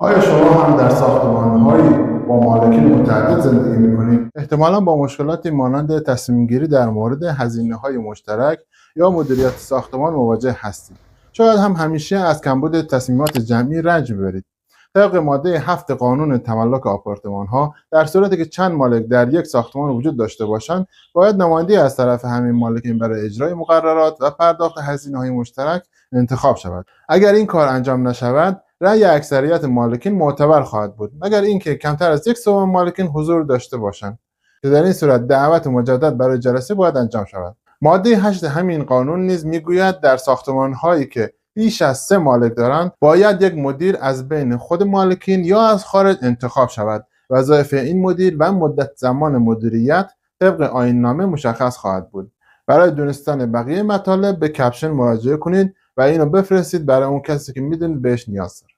آیا شما هم در ساختمان‌هایی با مالکین متعدد زندگی می‌کنید؟ احتمالاً با مشکلاتی مانند تصمیم‌گیری در مورد هزینه‌های مشترک یا مدیریت ساختمان مواجه هستید. شاید هم همیشه از کمبود تصمیمات جمعی رنج می‌برید. طبق ماده 7 قانون تملک آپارتمان‌ها، در صورتی که چند مالک در یک ساختمان وجود داشته باشند، باید نماینده‌ای از طرف همین مالکین برای اجرای مقررات و پرداخت هزینه‌های مشترک انتخاب شود. اگر این کار انجام نشود، رأی اکثریت مالکین معتبر خواهد بود، مگر اینکه کمتر از یک سوم مالکین حضور داشته باشند که در این صورت دعوت مجدد برای جلسه باید انجام شود. ماده 8 همین قانون نیز میگوید در ساختمان‌هایی که بیش از 3 مالک دارند باید یک مدیر از بین خود مالکین یا از خارج انتخاب شود. وظایف این مدیر و مدت زمان مدیریت طبق آیین‌نامه مشخص خواهد بود. برای دونستن بقیه مطالب به کپشن مراجعه کنید و اینو بفرستید برای اون کسی که میدونید بهش نیاز داره.